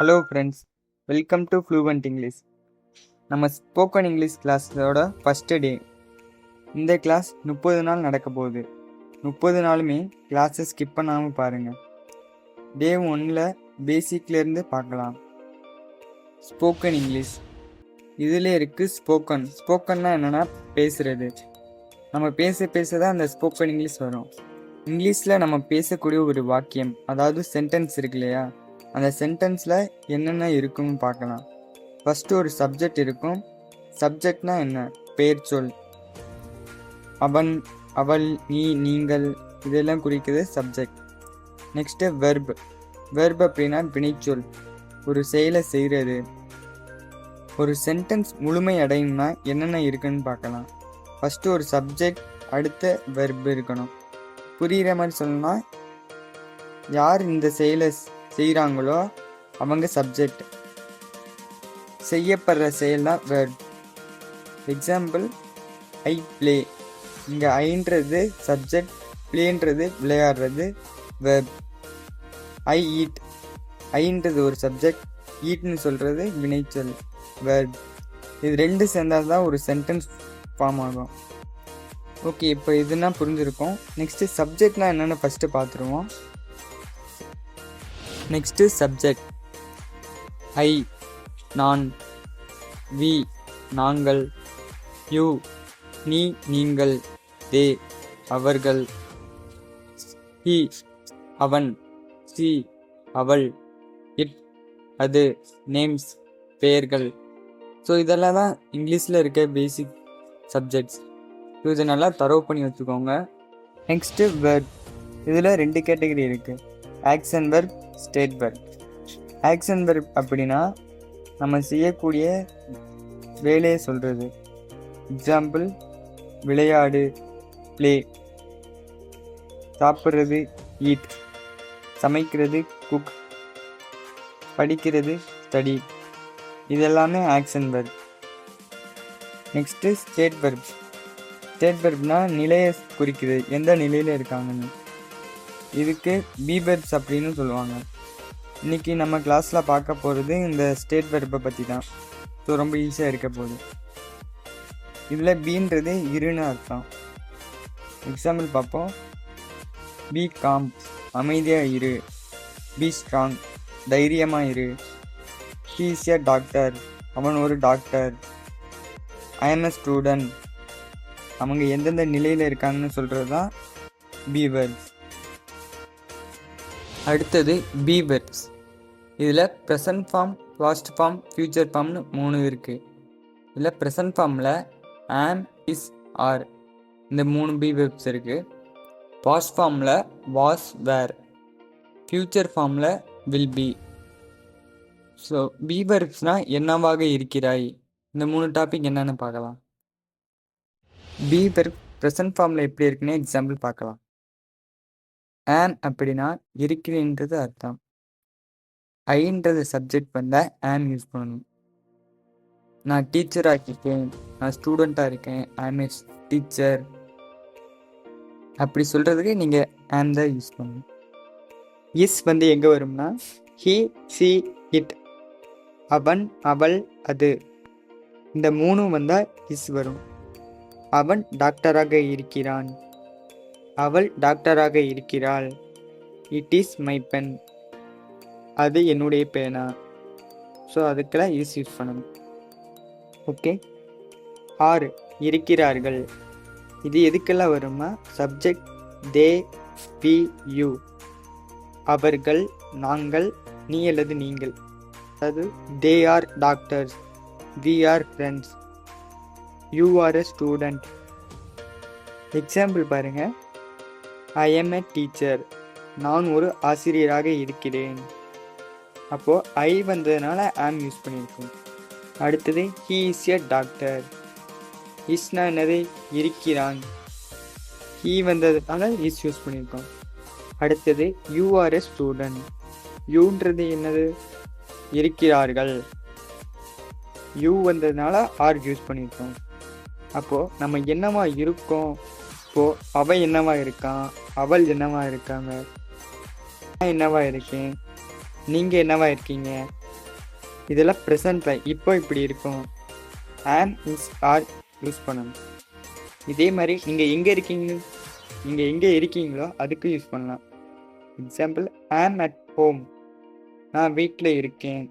Hello friends, welcome to fluent English. நம்ம spoken English கிளாஸோட first day. இந்த class 30 நாள் நடக்க போகுது. 30 நாளுமே கிளாஸை ஸ்கிப் பண்ணாமல் பாருங்கள். டே 1ல் பேசிக்லேருந்து பார்க்கலாம். ஸ்போக்கன் இங்கிலீஷ் இதில் இருக்குது ஸ்போக்கன்னா என்னென்னா பேசுகிறது. நம்ம பேச தான் அந்த ஸ்போக்கன் இங்கிலீஷ் வரும். இங்கிலீஷில் நம்ம பேசக்கூடிய ஒரு வாக்கியம், அதாவது சென்டென்ஸ் இருக்கு இல்லையா, அந்த சென்டென்ஸில் என்னென்ன இருக்குன்னு பார்க்கலாம். ஃபஸ்ட்டு ஒரு சப்ஜெக்ட் இருக்கும். சப்ஜெக்ட்னா என்ன? பெயர் சொல். அவன், அவள், நீ, நீங்கள், இதெல்லாம் குறிக்கிறது சப்ஜெக்ட். நெக்ஸ்ட்டு வெர்ப் அப்படின்னா வினைச்சொல், ஒரு செயலை செய்கிறது. ஒரு சென்டென்ஸ் முழுமை அடையணும்னா என்னென்ன இருக்குன்னு பார்க்கலாம். ஃபஸ்ட்டு ஒரு சப்ஜெக்ட், அடுத்த வெர்ப் இருக்கணும். புரிகிற மாதிரி சொல்லணும்னா, யார் இந்த செயலை செய்கிறாங்களோ அவங்க சப்ஜெக்ட், செய்யப்படுற செயல் தான் வெர்ப். எக்ஸாம்பிள், ஐ ப்ளே. இங்கே ஐன்றது சப்ஜெக்ட், ப்ளேன்றது விளையாடுறது வெர்ப். I eat. ஐன்றது ஒரு சப்ஜெக்ட், ஈட்னு சொல்கிறது வினைச்சொல் வெர்ப். இது ரெண்டு சேர்ந்தால் தான் ஒரு சென்டென்ஸ் ஃபார்ம் ஆகும். ஓகே, இப்போ இதுனா புரிஞ்சிருக்கும். நெக்ஸ்ட்டு சப்ஜெக்ட்னா என்னென்னு ஃபஸ்ட்டு பார்த்துருவோம். Next subject. ஐ நான், வி நாங்கள், யூ நீ நீங்கள், தே அவர்கள், ஹி அவன், சி அவள், இட் அது, நேம்ஸ் பெயர்கள். ஸோ இதெல்லாம் தான் இங்கிலீஷில் இருக்க பேசிக் சப்ஜெக்ட்ஸ். ஸோ இதை நல்லா தரவு பண்ணி வச்சுக்கோங்க. Next verb. இதில் 2 கேட்டகரி இருக்குது, action verb, state verb. Action verb அப்படின்னா நம்ம செய்யக்கூடிய வேலையை சொல்கிறது. எக்ஸாம்பிள், விளையாடு ப்ளே, சாப்பிட்றது ஈட், சமைக்கிறது குக், படிக்கிறது ஸ்டடி. இதெல்லாமே action verb. Next state verb. State வெர்ப்னா நிலையை குறிக்குது, எந்த நிலையில் இருக்காங்கன்னு. இதுக்கு பி வெர்ப்ஸ் அப்படின்னு சொல்லுவாங்க. இன்றைக்கி நம்ம கிளாஸில் பார்க்க போகிறது இந்த ஸ்டேட் வெர்பை பற்றி தான். ஸோ ரொம்ப ஈஸியாக இருக்க போகுது. இதில் பீன்றது இருன்னு அர்த்தம். எக்ஸாம்பிள் பார்ப்போம். பி காம், அமைதியாக இரு. பி ஸ்ட்ராங், தைரியமாக இரு. ஹி இஸ் எ டாக்டர், அவன் ஒரு doctor. I am a student, அவங்க எந்தெந்த நிலையில் இருக்காங்கன்னு சொல்கிறது தான் பி வெர்ப்ஸ். அடுத்தது பி வெர்ப்ஸ். இதில் present form, past form, future ஃபார்ம்னு 3 இருக்குது. இதில் ப்ரெசன்ட் ஃபார்மில் ஆம், இஸ், ஆர் இந்த 3 பி வெர்ப்ஸ் இருக்குது. பாஸ்ட் ஃபார்மில் வாஸ், வேர். ஃப்யூச்சர் ஃபார்மில் வில் பி. ஸோ பி வெர்ப்ஸ்னால் என்னவாக இருக்கிறாய், இந்த 3 டாபிக் என்னென்னு பார்க்கலாம். பி வெர்ப் ப்ரெசன்ட் ஃபார்மில் எப்படி இருக்குன்னு எக்ஸாம்பிள் பார்க்கலாம். ஆம் அப்படின்னா இருக்கிறேன்றது அர்த்தம். ஐன்றது சப்ஜெக்ட் வந்தால் ஆம் யூஸ் பண்ணணும். நான் டீச்சராக இருக்கேன், நான் ஸ்டூடெண்ட்டாக இருக்கேன், ஐம் ஏ டீச்சர் அப்படி சொல்கிறதுக்கு நீங்கள் ஆம் தான் யூஸ் பண்ணணும். இஸ் வந்து எங்கே வரும்னா, ஹி, சி, இட், அவன், அவள், அது, இந்த 3 வந்தால் இஸ் வரும். அவன் டாக்டராக இருக்கிறான், அவள் டாக்டராக இருக்கிறாள். இட் இஸ் மை பென், அது என்னுடைய பேனா. ஸோ அதுக்கெல்லாம் இஸ் யூஸ் பண்ணணும். ஓகே. ஆர் இருக்கிறார்கள். இது எதுக்கெல்லாம் வருமா? Subject they, we, you. அவர்கள், நாங்கள், நீ அல்லது நீங்கள். அதாவது they are doctors, we are friends, you are a student. Example பாருங்க. ஐ எம் எ டீச்சர், நான் ஒரு ஆசிரியராக இருக்கிறேன். அப்போது ஐ வந்ததுனால ஆம் யூஸ் பண்ணியிருக்கோம். அடுத்தது ஹீ இஸ் எ டாக்டர். இஸ்னா என்னது? இருக்கிறான். ஹீ வந்ததுனால இஸ் யூஸ் பண்ணியிருக்கோம். அடுத்தது யூ ஆர் எ ஸ்டூடெண்ட். யூன்றது என்னது? இருக்கிறார்கள். யூ வந்ததுனால ஆர் யூஸ் பண்ணியிருக்கோம். அப்போது நம்ம என்னவா இருக்கோம்? இப்போது அவன் என்னவா இருக்கான், அவள் என்னவா இருக்காங்க, நான் என்னவா இருக்கேன், நீங்கள் என்னவா இருக்கீங்க, இதெல்லாம் ப்ரெசண்ட்டில் இப்போ இப்படி இருக்கும். ஆம் இஸ் ஆர் யூஸ் பண்ணணும். இதே மாதிரி நீங்கள் எங்கே இருக்கீங்களோ அதுக்கு யூஸ் பண்ணலாம். எக்ஸாம்பிள் ஆம் அட் ஹோம், நான் வீட்டில் இருக்கேன்.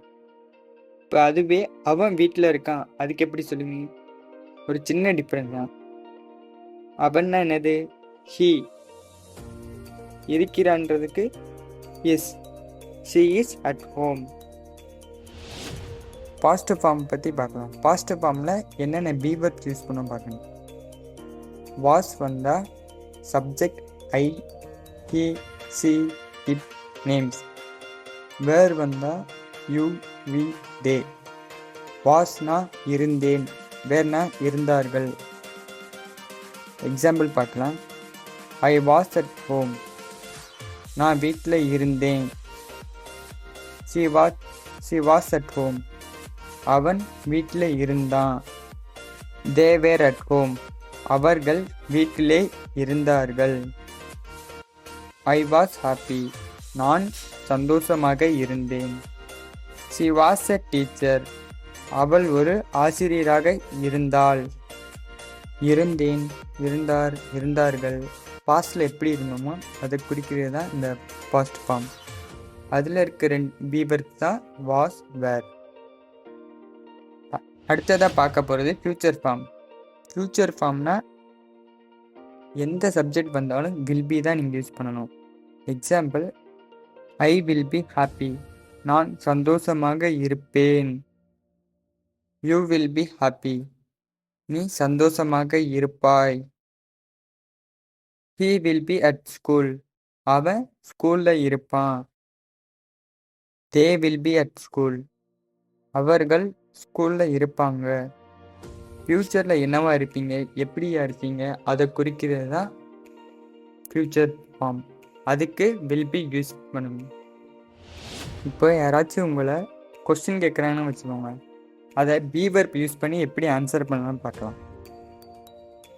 இப்போ அதுவே அவன் வீட்டில் இருக்கான், அதுக்கு எப்படி சொல்லுவீங்க? ஒரு சின்ன டிஃப்ரெண்ட் தான். அவன்னா என்னது? ஹீ. இருக்கிறான்றதுக்கு is, she is at home. Past form பற்றி பார்க்கலாம். பாஸ்ட் ஃபார்மில் என்னென்ன பி வெர்ப்ஸ் யூஸ் பண்ண பார்க்கணும். வாஸ் வந்தால் subject I, he, she, it, names. Were வந்தால் யூ, வி, தே. வாஸ்னா இருந்தேன், வேர்னா இருந்தார்கள். எக்ஸாம்பிள் பார்க்கலாம். ஐ வாஸ் அட் ஹோம், நான் வீட்டில் இருந்தேன். ஷி வாஸ் அட் ஹோம், அவன் வீட்டில் இருந்தான். தே வேர் அட் ஹோம், அவர்கள் வீட்டிலே இருந்தார்கள். ஐ வாஸ் ஹாப்பி, நான் சந்தோஷமாக இருந்தேன். ஷி வாஸ் எ டீச்சர், அவள் ஒரு ஆசிரியராக இருந்தாள். இருந்தேன், இருந்தார், இருந்தார்கள். பாஸ்டில் எப்படி இருந்தோமோ அதை குறிக்கிறது தான் இந்த பாஸ்ட் ஃபார்ம். அதில் இருக்க 2 பி வெர்ப்ஸ் தான் வாஸ், வேர். அடுத்ததாக பார்க்க போகிறது ஃப்யூச்சர் ஃபார்ம். ஃப்யூச்சர் ஃபார்ம்னா எந்த சப்ஜெக்ட் வந்தாலும் வில் பி தான் நீங்கள் யூஸ் பண்ணணும். Example I will be happy, நான் சந்தோஷமாக இருப்பேன். யூ வில் பி ஹாப்பி, நீ சந்தோஷமாக இருப்பாய். He will be at school, அவன் ஸ்கூலில் இருப்பான். They will be at school, அவர்கள் ஸ்கூலில் இருப்பாங்க. ஃப்யூச்சரில் என்னவா இருப்பீங்க, எப்படியா இருப்பீங்க, அதை குறிக்கிறது தான் ஃப்யூச்சர் ஃபார்ம். அதுக்கு வில் பி யூஸ் பண்ணணும். இப்போ யாராச்சும் உங்களை கொஸ்டின் கேட்குறாங்கன்னு வச்சுக்கோங்க, அதை பி வெர்ப் யூஸ் பண்ணி எப்படி ஆன்சர் பண்ணலாம்னு பார்க்கலாம்.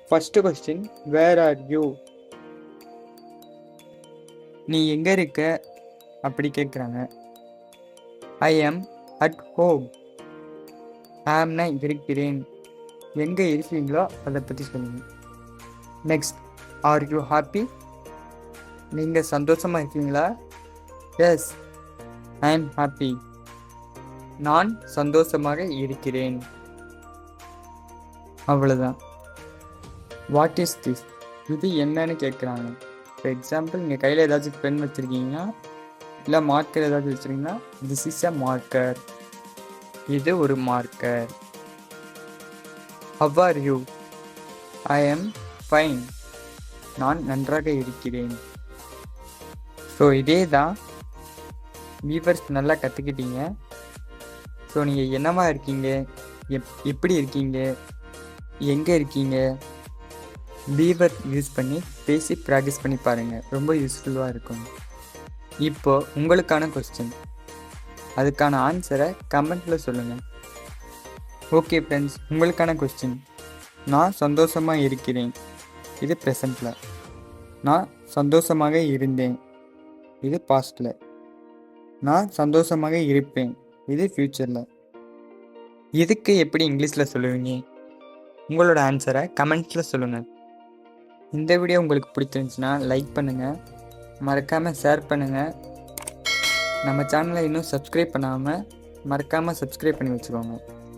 First question, where are you? நீ எங்கே இருக்க அப்படி கேட்குறாங்க. I am at home. ஆம்னா இருக்கிறேன். எங்கே இருக்கீங்களோ அதை பற்றி சொல்லுங்கள். Next, are you happy? நீங்கள் சந்தோஷமாக இருக்கீங்களா? எஸ், ஐ எம் ஹாப்பி, நான் சந்தோஷமாக இருக்கிறேன். அவ்வளோதான். What is this? இது என்னன்னு கேட்குறாங்க. ஃபார் எக்ஸாம்பிள், நீங்கள் கையில் ஏதாச்சும் பென் வச்சுருக்கீங்கன்னா, இல்லை மார்க்கர் ஏதாச்சும் வச்சுருக்கீங்கன்னா, திஸ் இஸ் அ மார்க்கர், இது ஒரு marker. How are you? I am fine, நான் நன்றாக இருக்கிறேன். ஸோ இதே தான் வீவர்ஸ் நல்லா கற்றுக்கிட்டீங்க. ஸோ நீங்கள் என்னவா இருக்கீங்க, எப்படி இருக்கீங்க, எங்கே இருக்கீங்க, வீவர் யூஸ் பண்ணி பேசி ப்ராக்டிஸ் பண்ணி பாருங்கள், ரொம்ப யூஸ்ஃபுல்லாக இருக்கும். இப்போ உங்களுக்கான கொஸ்டின், அதுக்கான ஆன்சரை கமெண்ட்டில் சொல்லுங்கள். ஓகே ஃப்ரெண்ட்ஸ், உங்களுக்கான கொஸ்டின், நான் சந்தோஷமாக இருக்கிறேன், இது ப்ரெசண்ட்டில். நான் சந்தோஷமாக இருந்தேன், இது பாஸ்டில். நான் சந்தோஷமாக இருப்பேன், இது ஃப்யூச்சரில். இதுக்கு எப்படி இங்கிலீஷில் சொல்லுவீங்க? உங்களோட ஆன்சரை கமெண்ட்ஸில் சொல்லுங்கள். இந்த வீடியோ உங்களுக்கு பிடிச்சிருந்துச்சுன்னா லைக் பண்ணுங்கள், மறக்காமல் ஷேர் பண்ணுங்கள். நம்ம சேனலை இன்னும் சப்ஸ்கிரைப் பண்ணாமல் மறக்காமல் சப்ஸ்கிரைப் பண்ணி வச்சுக்கோங்க.